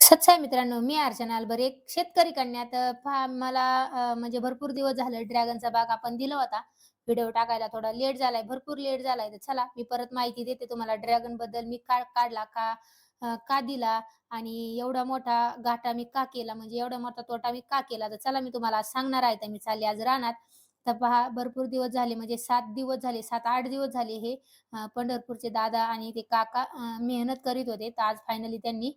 सच्चा आहे मित्रांनो, मी अर्चना अलबर, एक शेतकरी कन्या. तर पहा मला म्हणजे भरपूर दिवस झाले ड्रॅगनचा बाग आपण दिला होता. व्हिडिओ टाकायला थोडा लेट झालाय, भरपूर लेट झालाय. तर चला मी परत माहिती देते तुम्हाला ड्रॅगनबद्दल. मी का काढला, का दिला आणि एवढा मोठा घाटा मी का केला, म्हणजे एवढा मोठा तोटा मी का केला. तर चला मी तुम्हाला आज सांगणार आहे. तर मी चालले आज रानात. तर पहा भरपूर दिवस झाले, म्हणजे 7 दिवस झाले, 7-8 दिवस झाले हे पंढरपूरचे दादा आणि ते काका मेहनत करीत होते. तर आज फायनली त्यांनी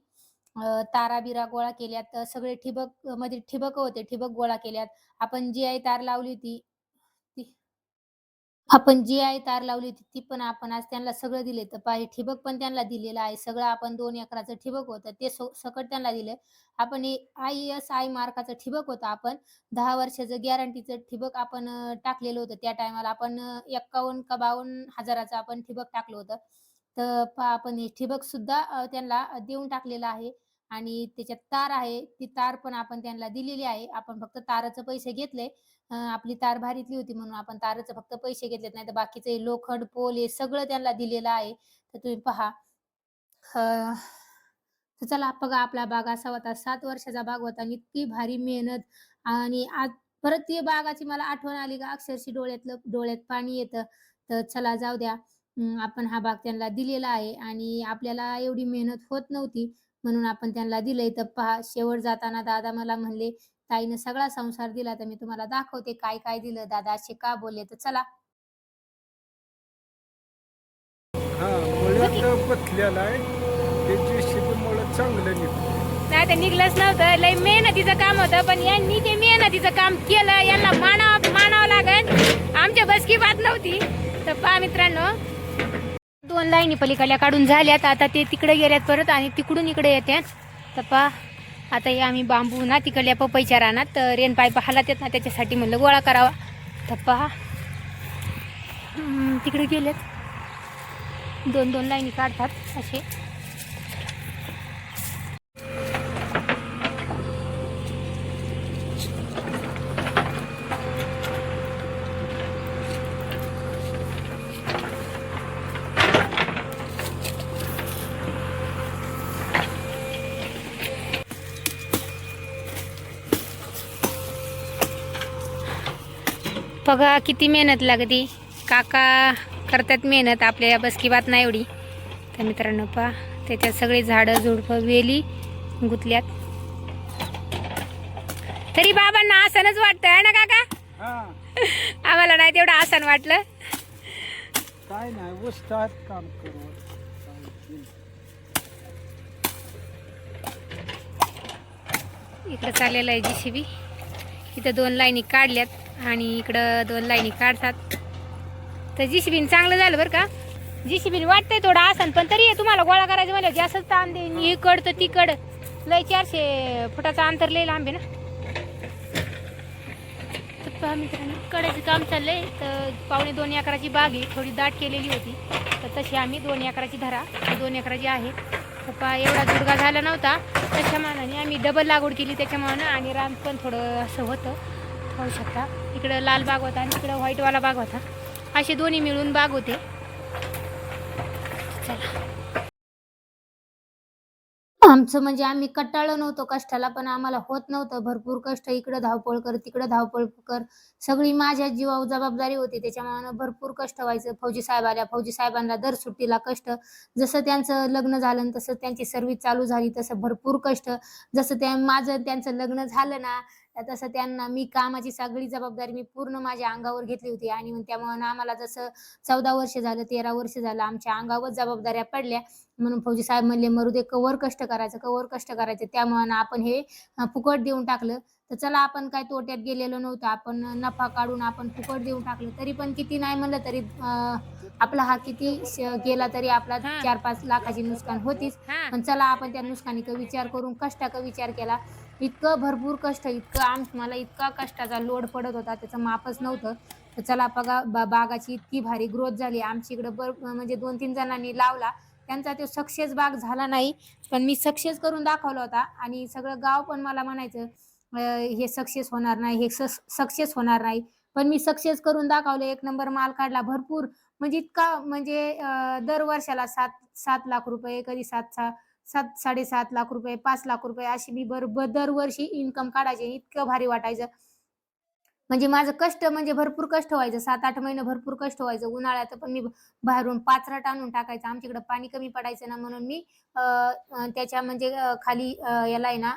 तारा-बिरा गोळा केल्यात. सगळे ठिबक मध्ये ठिबक होते, ठिबक गोळा केल्यात. आपण जी आई तार लावली होती, ती आपण जी आई तार लावली होती, ती पण आपण आज त्यांना सगळं दिले. तर पहा हे ठिबक पण त्यांना दिलेलं आहे. सगळं आपण 2 एकराचं ठिबक होतं, ते सकट त्यांना दिलं. आपण हे ISI मार्काचं ठिबक होतं. आपण 10 वर्षाचं गॅरंटीचं ठिबक आपण टाकलेलं होतं. त्या टायमाला आपण 51 का 52 हजाराचं आपण ठिबक टाकलं होतं. तर पहा आपण हे ठिबकसुद्धा त्यांना देऊन टाकलेलं आहे आणि त्याच्यात तार आहे. ती तार पण आपण त्यांना दिलेली आहे. आपण फक्त ताराचे पैसे घेतले. आपली तार भारीतली होती म्हणून आपण तारेचे फक्त पैसे घेतलेत, नाहीतर बाकीचं हे लोखंड, पोल हे सगळं त्यांना दिलेलं आहे. तर तुम्ही पहा. अ, तर चला बघा आपला बाग असा होता. 7 वर्षाचा बाग होता आणि इतकी भारी मेहनत आणि आज परत ती बागाची मला आठवण आली का अक्षरशः डोळ्यात पाणी येतं. तर चला जाऊ द्या. आपण हा बाग त्यांना दिलेला आहे आणि आपल्याला एवढी मेहनत होत नव्हती म्हणून आपण त्यांना दिलंय. तर पहा शेवट जाताना दादा मला म्हणले, "ताईनं सगळा संसार दिला." तर मी तुम्हाला दाखवते काय-काय दिलं. दादा असे का बोलले? तर चला. हां, बघ की. मुळात पचलेला आहे. त्याची शिपीमुळं चांगलं निघतं. नाही तर निघलंच नव्हतं. लय मेहनतीचं काम होतं, पण यांनी ते मेहनतीचं काम केलं. यांना मानावं लागेल. आमच्या बसकी बात नव्हती. तर पहा मित्रांनो, 2 लाईनी पलीकडल्या काढून झाल्यात. आता ते तिकडे गेल्यात परत आणि तिकडून इकडे येतात. तर पहा आता हे आम्ही बांबू ना तिकडल्या पपईच्या रानात रेन पाईप हालात येत ना, त्याच्यासाठी म्हणलं गोळा करावा. तर पहा तिकडे गेलेत. 2-2 लाईनी काढतात असे. बघा किती मेहनत लागते. काका करतात मेहनत, आपल्या बस की बात नाही एवढी. तर मित्रांनो पहा त्याच्यात सगळे झाडं झुडपं वेली गुंतल्यात. तरी बाबांना आसनच वाटतं आहे ना काका. हां, आम्हाला नाही तेवढं आसन वाटलं. काय नाही उस्ताद काम करू. इकडं चाललेलं आहे JCB. इथं 2 लाईनी काढल्यात आणि इकडं 2 लाईनी काढतात. तर JCB चांगलं झालं बरं का. JCB वाटतंय थोडं आसन, पण तरी तुम्हाला गोळा करायचं म्हणलं की असंच ताण देईन. इकड तर तिकड लय 400 फुटाचं अंतर लय लांब आहे ना. तर पहा मित्रांनो कडायचं काम चाललंय. तर 2.25 एकराची बाग आहे, थोडी दाट केलेली होती. तर तशी आम्ही 2 एकराची 2 एकराची आहे. तर पहा एवढा जुडगा झाला नव्हता, त्याच्या मानाने आम्ही डबल लागवड केली त्याच्यामुळं आणि रान पण थोडं असं होतं. पाहू शकता इकडं लाल बाग होता आणि तिकडं व्हाईटवाला बाग होता. असे दोन्ही मिळून बाग होते. चला आमचं म्हणजे आम्ही कंटाळलो नव्हतो कष्टाला, पण आम्हाला होत नव्हतं. भरपूर कष्ट, इकडं धावपळ कर, तिकडं धावपळ कर. सगळी माझ्या जीवावर जबाबदारी होती. त्याच्यामुळं भरपूर कष्ट व्हायचं. फौजी साहेब आल्या. फौजी साहेबांना दर सुट्टीला कष्ट. जसं त्यांचं लग्न झालं आणि तसं त्यांची सर्व्हिस चालू झाली, तसं भरपूर कष्ट. जसं माझं त्यांचं लग्न झालं ना, तसं त्यांना मी कामाची सगळी जबाबदारी मी पूर्ण माझ्या अंगावर घेतली होती आणि मग त्यामुळं आम्हाला जसं 14 वर्ष झालं, 13 वर्ष झालं आमच्या अंगावर जबाबदाऱ्या पडल्या. म्हणून फौजी साहेब म्हणले, "मरू दे, कवर कष्ट करायचं, कवर कष्ट करायचं." त्यामुळं आपण हे फुकट देऊन टाकलं. तर चला आपण काय तोट्यात गेलेलो नव्हतो. आपण नफा काढून आपण फुकट देऊन टाकलं. तरी पण किती नाही म्हणलं तरी आपला हा किती गेला तरी आपला हां 4-5 लाखाची नुकसान होतीच. हां पण चला आपण त्या नुकसानीचा विचार करून कष्टाचा विचार केला. इतकं भरपूर कष्ट, इतकं मला इतका कष्टाचा लोड पडत होता, त्याचं मापच नव्हतं. तर चला बघा बागाची इतकी भारी ग्रोथ झाली. आमच्या इकडं म्हणजे 2-3 जणांनी लावला. त्यांचा तो सक्सेस बाग झाला नाही, पण मी सक्सेस करून दाखवला होता आणि सगळं गाव पण मला म्हणायचं हे सक्सेस होणार नाही, हे सक्सेस होणार नाही. पण मी सक्सेस करून दाखवलं. 1 नंबर माल काढला भरपूर. म्हणजे इतका म्हणजे दर वर्षाला 7 लाख रुपये, कधी 7-7.5 लाख रुपये, 5 लाख रुपये अशी मी दरवर्षी इन्कम काढायचे. इतकं भारी वाटायचं. म्हणजे माझं कष्ट म्हणजे भरपूर कष्ट व्हायचं. 7-8 महिने भरपूर कष्ट व्हायचं. उन्हाळ्यात पण मी बाहेरून पाचरट आणून टाकायचं. आमच्याकडे पाणी कमी पडायचं ना म्हणून मी त्याच्या म्हणजे खाली याला आहे ना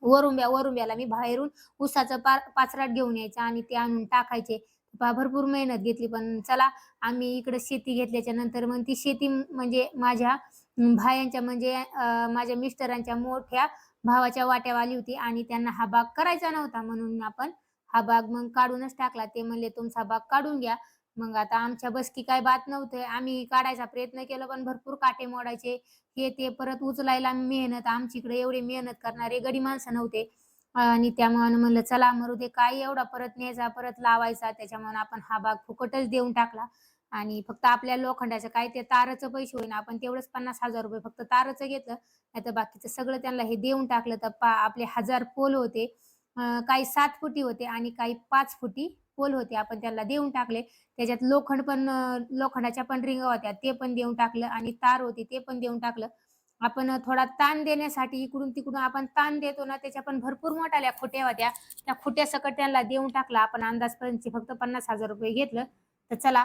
वरुंब्याला मी बाहेरून ऊसाचं पाचरट घेऊन यायचं आणि ते आणून टाकायचे. भरपूर मेहनत घेतली. पण चला आम्ही इकडे शेती घेतल्याच्या नंतर मग ती शेती म्हणजे माझ्या भायांच्या म्हणजे माझ्या मिस्टरांच्या मोठ्या भावाच्या वाट्यावर आली होती आणि त्यांना हा भाग करायचा नव्हता म्हणून आपण हा भाग मग काढूनच टाकला. ते म्हणले तुमचा भाग काढून घ्या. मग आता आमच्या बस की काही बात नव्हते. आम्ही काढायचा प्रयत्न केला पण भरपूर काटे मोडायचे. हे ते परत उचलायला मेहनत. आमच्याकडे एवढी मेहनत करणारे गडी माणसं नव्हते. आणि त्यामुळे म्हणलं चला मरू दे काय एवढा परत न्यायचा, परत लावायचा. त्याच्यामुळे आपण हा भाग फुकटच देऊन टाकला. आणि फक्त आपल्या लोखंडाचं काय ते ताराचं पैसे होईना आपण तेवढंच ₹50,000 फक्त ताराचं घेतलं. नाहीतर बाकीचं सगळं त्यांना हे देऊन टाकलं. तर आपले 1000 पोल होते. काही 7 फुटी होते आणि काही 5 फुटी पोल होते. आपण त्याला देऊन टाकले. त्याच्यात लोखंड पण लोखंडाच्या पण रिंगा होत्या ते पण देऊन टाकलं आणि तार होती ते पण देऊन टाकलं. आपण थोडा ताण देण्यासाठी इकडून-तिकडून आपण ताण देतो ना त्याच्या पण भरपूर मोठाल्या खुट्या होत्या. त्या खुट्यासकट त्यांना देऊन टाकला. आपण अंदाजपंची फक्त ₹50,000 घेतलं. तर चला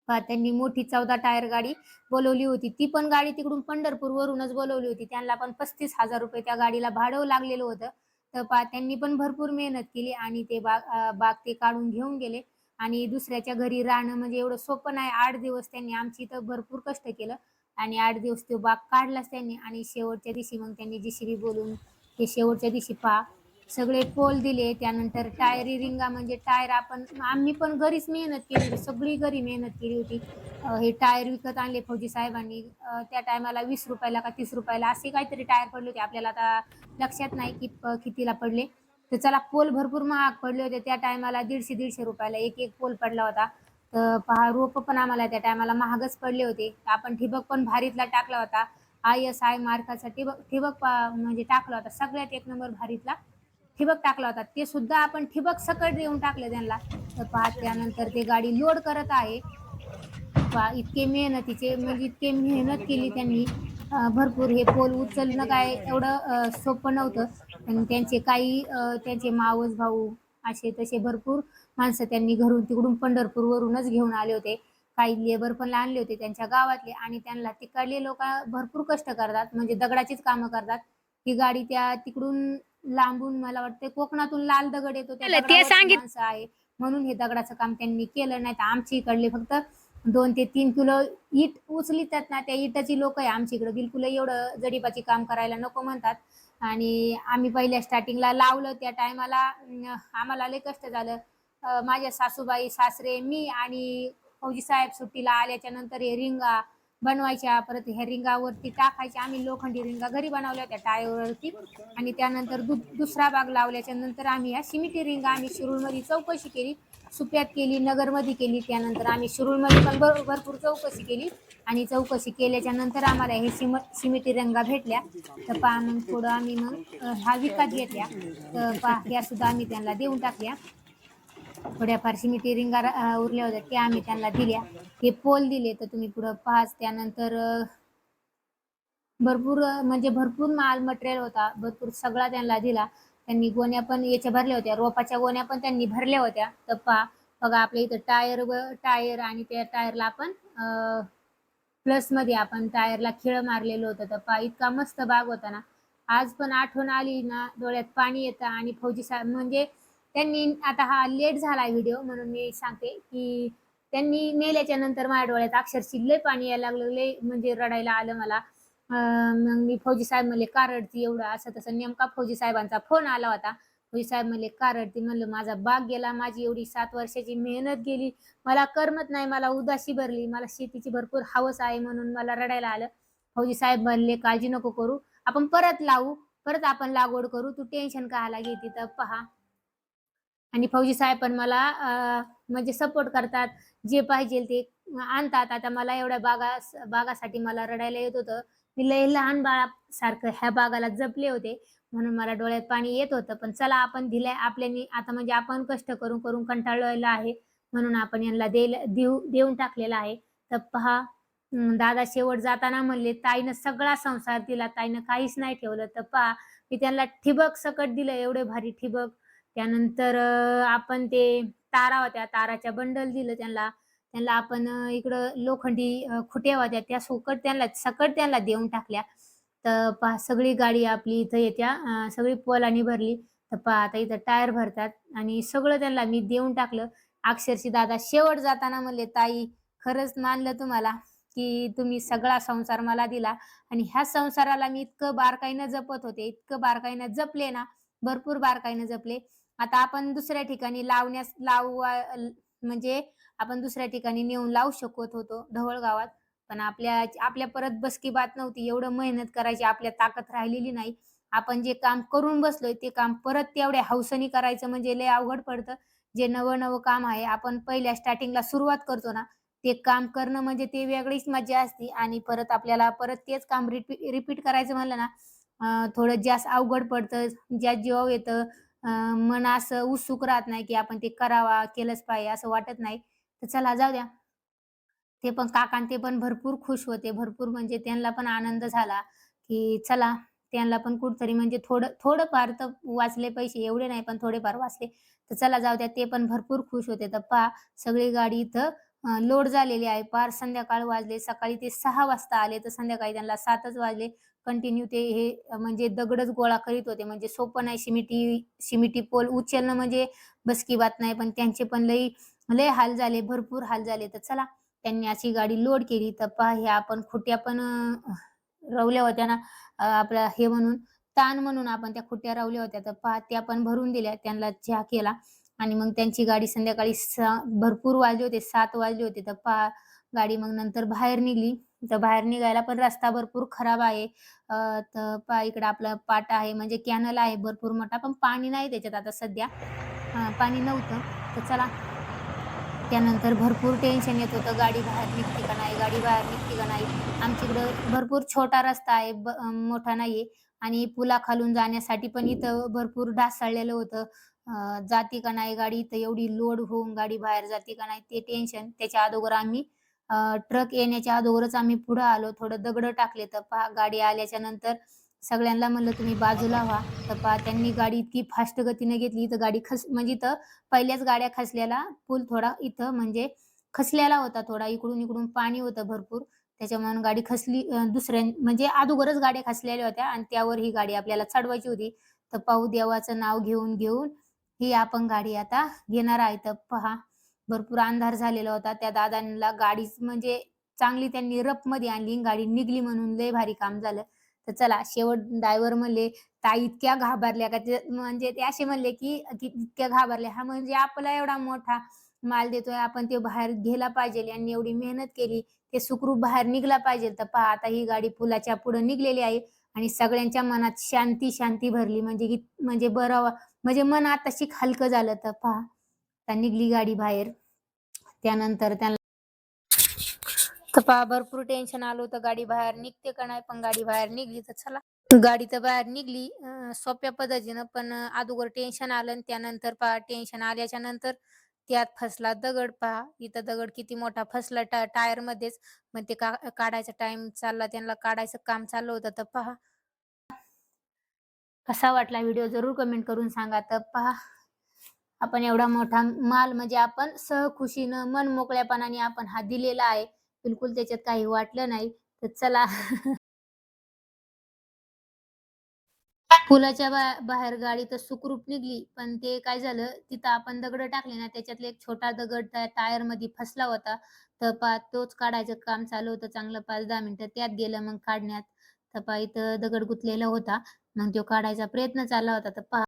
त्यांनी मोठी 14 टायर गाडी बोलवली होती. ती पण गाडी तिकडून पंढरपूरवरूनच बोलवली होती. त्यांना पण ₹35,000 त्या गाडीला भाडं लागलेलं होतं. तर त्यांनी पण भरपूर मेहनत केली आणि ते बाग ते काढून घेऊन गेले आणि दुसऱ्याच्या घरी राहणं म्हणजे एवढं सोपं नाही. 8 दिवस त्यांनी आमची इथं भरपूर कष्ट केलं आणि 8 दिवस तो बाग काढलाच त्यांनी आणि शेवटच्या दिवशी मग त्यांनी JCB बोलवून ते शेवटच्या दिवशी सगळे पोल दिले. त्यानंतर टायरी रिंगा म्हणजे टायर आम्ही पण घरीच मेहनत केली होती. सगळी घरी मेहनत केली होती. हे टायर विकत आणले फौजी साहेबांनी. त्या टायमाला ₹20 का ₹30 असे काहीतरी टायर पडले होते. आपल्याला आता लक्षात नाही की कितीला पडले. तर चला पोल भरपूर महाग पडले होते. त्या टायमाला ₹150-150 एक पोल पडला होता. तर पहा रोप पण आम्हाला त्या टायमाला महागच पडले होते. आपण ठिबक पण भारीतला टाकला होता. ISI मार्काचा ठिबक म्हणजे टाकला होता. सगळ्यात एक नंबर भारीतला ठिबक टाकला होता. ते सुद्धा आपण ठिबक सकट देऊन टाकलं त्यांना. तर पहा त्यानंतर ते गाडी लोड करत आहे. पहा इतके मेहनतीचे म्हणजे इतके मेहनत केली त्यांनी. भरपूर हे पोल उचलणं काय एवढं सोपं नव्हतं. आणि त्यांचे काही त्यांचे मावस भाऊ असे तसे भरपूर माणसं त्यांनी घरून तिकडून पंढरपूरवरूनच घेऊन आले होते. काही लेबर पण आणले होते त्यांच्या गावातले आणि त्यांना तिकडले लोक भरपूर कष्ट करतात म्हणजे दगडाचीच कामं करतात. ही गाडी त्या तिकडून लांबून मला वाटते कोकणातून लाल दगड येतो त्या ते दगडावरची सांगित माणसं आहे म्हणून हे दगडाचं काम त्यांनी केलं. नाही तर आमच्या इकडले फक्त 2 ते 3 किलो ईट उचलितात ना त्या इटाची लोक आहे आमच्या इकडे. बिलकुल एवढं जडीबाची काम करायला नको म्हणतात. आणि आम्ही पहिल्या स्टार्टिंगला लावलं त्या टायमाला आम्हाला लय कष्ट झालं. माझ्या सासूबाई, सासरे, मी आणि फौजी साहेब सुट्टीला आल्याच्या नंतर हे रिंगा बनवायच्या. परत ह्या रिंगावरती टाकायच्या. आम्ही लोखंडी रिंगा घरी बनवल्या होत्या टायरवरती आणि त्यानंतर दुसरा भाग लावल्याच्या नंतर आम्ही ह्या सिमेंटी रिंगा आम्ही शिरूरमध्ये चौकशी केली. सुप्यात केली, नगरमध्ये केली. त्यानंतर आम्ही शिरूरमध्ये पण भरपूर चौकशी केली आणि चौकशी केल्याच्या नंतर आम्हाला हे सिमेंटी रिंगा भेटल्या. तर पहा मग थोडं आम्ही मग ह्या विकत घेतल्या. तर पहा ह्या सुद्धा आम्ही त्यांना देऊन टाकल्या. थोड्याफार सिमेंटी रिंगा उरल्या होत्या त्या आम्ही त्यांना दिल्या. हे पोल दिले तर तुम्ही पुढं पाहाच. त्यानंतर भरपूर म्हणजे भरपूर माल मटेरियल होता. भरपूर सगळा त्यांना दिला. त्यांनी गोण्या पण याच्या भरल्या होत्या. रोपाच्या गोण्या पण त्यांनी भरल्या होत्या. तर बघा आपल्या इथं टायर आणि त्या टायरला आपण प्लसमध्ये आपण टायरला खिळं मारलेलं होतं. तर पहा इतका मस्त बाग होता ना. आज पण आठवण आली ना डोळ्यात पाणी येतं. आणि फौजी साहेब म्हणजे त्यांनी आता हा लेट झाला व्हिडिओ म्हणून मी सांगते की त्यांनी नेल्याच्या नंतर माझ्या डोळ्यात अक्षरशः लय पाणी यायला लागलं. लय म्हणजे रडायला आलं मला. मग मी फौजी साहेब म्हणले का रडती एवढं असं तसं. नेमका फौजी साहेबांचा फोन आला होता. फौजी साहेब म्हणले का रडती. म्हणलं माझा बाग गेला. माझी एवढी 7 वर्षाची मेहनत गेली. मला करमत नाही. मला उदासी भरली. मला शेतीची भरपूर हवस आहे म्हणून मला रडायला आलं. फौजी साहेब म्हणले काळजी नको करू. आपण परत लावू. परत आपण लागवड करू. तू टेन्शन कायला घेते. तर पहा आणि फौजी साहेब पण मला म्हणजे सपोर्ट करतात. जे पाहिजे ते आणतात. आता मला एवढ्या बागासाठी मला रडायला येत होतं. मी लय लहान बाळासारखं ह्या बागाला जपले होते म्हणून मला डोळ्यात पाणी येत होतं. पण चला आपण दिलंय आपल्यानी आता म्हणजे आपण कष्ट करून करून कंटाळलेलं आहे म्हणून आपण यांना देऊन टाकलेलं आहे. तर पहा दादा शेवट जाताना म्हणले ताईनं सगळा संसार दिला, ताईनं काहीच नाही ठेवलं. तर पहा मी त्यांना ठिबक सकट दिलं, एवढे भारी ठिबक. त्यानंतर आपण ते तारा होत्या, ताराच्या बंडल दिलं त्यांना. त्यांना आपण इकडं लोखंडी खुट्या होत्या त्या सकट त्यांना देऊन टाकल्या. तर पहा सगळी गाडी आपली इथं येत्या सगळी पोलानी भरली. तर पहा आता इथं टायर भरतात आणि सगळं त्यांना मी देऊन टाकलं. अक्षरशः दादा शेवट जाताना म्हणले, "ताई खरंच मानलं तुम्हाला, की तुम्ही सगळा संसार मला दिला आणि ह्या संसाराला मी इतकं बारकाईनं जपत होते, इतकं बारकाईनं जपले ना, भरपूर बारकाईनं जपले. आता आपण दुसऱ्या ठिकाणी म्हणजे आपण दुसऱ्या ठिकाणी नेऊन लावू शकत होतो ढवळगावात. पण आपल्या परत बसकी-बात नव्हती. एवढं मेहनत करायची आपल्या ताकद राहिलेली नाही. आपण जे काम करून बसलोय, ते काम परत तेवढ्या हौसेने करायचं म्हणजे लय अवघड पडतं. जे नवं-नवं काम आहे, आपण पहिल्या स्टार्टिंगला सुरुवात करतो ना, ते काम करणं म्हणजे ते वेगळीच मजा असते आणि परत आपल्याला परत तेच काम रिपीट करायचं म्हणलं ना, थोडं जास्त अवघड पडतं. ज्या जीवावर येतं. मन असं उत्सुक राहत नाही, की आपण ते करावा, केलंच पाहिजे असं वाटत नाही. तर चला जाऊ द्या. ते पण काका अन् ते पण भरपूर खुश होते. भरपूर म्हणजे त्यांना पण आनंद झाला, की चला त्यांना पण कुठेतरी म्हणजे थोडंफार तर वाचले पैसे, एवढे नाही पण थोडेफार वाचले. तर चला जाऊ द्या. ते पण भरपूर खुश होते. तर पहा सगळी गाडी इथं लोड झालेली आहे. पार संध्याकाळ वाजले. सकाळी ते 6 वाजता आले, तर संध्याकाळी त्यांना 7च वाजले. कंटिन्यू ते हे म्हणजे दगडच गोळा करीत होते. म्हणजे सोपं नाही सिमेंटी पोल उचलणं म्हणजे बस की बात नाही. पण त्यांचे पण लई लय हाल झाले, भरपूर हाल झाले. तर चला त्यांनी अशी गाडी लोड केली. तर पहा ह्या आपण खुट्या पण रवल्या होत्या ना, आपल्या हे म्हणून ताण म्हणून आपण त्या खुट्या रवल्या होत्या. तर पहा त्या पण भरून दिल्या. त्यांना चहा केला आणि मग त्यांची गाडी संध्याकाळी भरपूर वाजले होते, 7 वाजले होते. तर पहा गाडी मग नंतर बाहेर निघली. तर बाहेर निघायला पण रस्ता भरपूर खराब आहे. तर पहा इकडं आपला पाटा आहे म्हणजे कॅनल आहे भरपूर मोठा, पण पाणी नाही त्याच्यात आता सध्या. पाणी नव्हतं. तर चला त्यानंतर भरपूर टेन्शन येत होतं, गाडी बाहेर निघते का नाही, गाडी बाहेर निघते का नाही. आमच्या इकडं भरपूर छोटा रस्ता आहे, मोठा नाहीये आणि पुलाखालून जाण्यासाठी पण इथं भरपूर ढासळलेलं होतं. जाते का नाही गाडी, इथं एवढी लोड होऊन गाडी बाहेर जाते का नाही ते टेन्शन. त्याच्या अगोदर आम्ही ट्रक येण्याच्या अगोदरच आम्ही पुढं आलो. थोडं दगडं टाकले. तर पहा गाडी आल्याच्या नंतर सगळ्यांना म्हणलं, "तुम्ही बाजूला व्हा." तर पहा त्यांनी गाडी इतकी फास्ट गतीने घेतली, तर गाडी म्हणजे इथं पहिल्याच गाड्या खचलेला पूल थोडा इथं म्हणजे खचलेला होता थोडा. इकडून-इकडून पाणी होतं भरपूर. त्याच्यामुळे गाडी खचली. म्हणजे अगोदरच गाड्या खचलेल्या होत्या आणि त्यावर ही गाडी आपल्याला चढवायची होती. तर पाहू देवाचं नाव घेऊन ही आपण गाडी आता घेणार आहे. तर पहा भरपूर अंधार झालेला होता. त्या दादांना गाडीच म्हणजे चांगली त्यांनी रफमध्ये आणली. गाडी निघली म्हणून लय भारी काम झालं. तर चला शेवट ड्रायव्हर म्हणले, "ताई इतक्या घाबरल्या का?" ते म्हणजे ते असे म्हणले, की "इतक्या घाबरल्या." हां, म्हणजे आपला एवढा मोठा माल देतोय आपण ते बाहेर गेला पाहिजे. यांनी एवढी मेहनत केली, ते सुखरूप बाहेर निघला पाहिजे. तर पहा आता ही गाडी पुलाच्या पुढे निघलेली आहे आणि सगळ्यांच्या मनात शांती भरली. म्हणजे बरं म्हणजे मन आत्ताशिक हलकं झालं. तर पहा आता निघली गाडी बाहेर. त्यानंतर त्यांना तर पहा भरपूर टेन्शन आलं होतं गाडी बाहेर निघते का नाही, पण गाडी बाहेर निघली. तर चला गाडी तर बाहेर निघली सोप्या पद्धतीनं. पण अगोदर टेन्शन आलं आणि त्यानंतर पहा टेन्शन आल्याच्या नंतर त्यात फसला दगड. पहा इथं दगड किती मोठा फसला टायरमध्येच. मग ते काढायचा टाईम चालला, त्यांना काढायचं काम चाललं होतं. तर पहा कसा वाटला व्हिडिओ जरूर कमेंट करून सांगा. तर पहा आपण एवढा मोठा माल म्हणजे आपण सहखुशीनं मन मोकळ्यापणाने आपण हा दिलेला आहे. बिलकुल त्याच्यात काही वाटलं नाही. तर चला पुलाच्या बाहेर गाडी तर सुखरूप निघली. पण ते काय झालं, तिथं आपण दगडं टाकले ना, त्याच्यातला एक छोटा दगड त्या टायरमध्ये फसला होता. तर पहा तोच काढायचं काम चालू होतं चांगलं 5-10 मिनिटं. त्यात गेलं मग काढण्यात. तर पहा इथं दगड गुंतलेला होता. मग तो काढायचा प्रयत्न चालला होता. तर पहा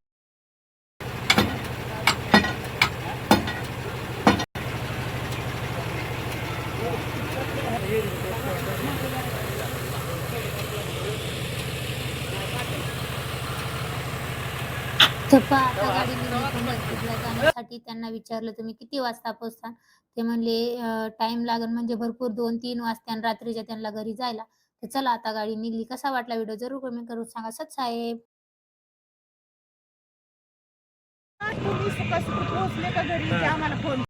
तर पहा आता गाडी निघाली पंढरपूरला जाण्यासाठी. त्यांना विचारलं, "तुम्ही किती वाजता पोहोचता?" ते म्हणले, टाईम लागेल म्हणजे भरपूर 2-3 वाजता रात्रीच्या त्यांना घरी जायला." तर चला आता गाडी निघली. कसा वाटला व्हिडिओ जरूर कमेंट करून सांगा. सत तुम्ही सुखासुखी पोहोचले का घरी ते आम्हाला फोन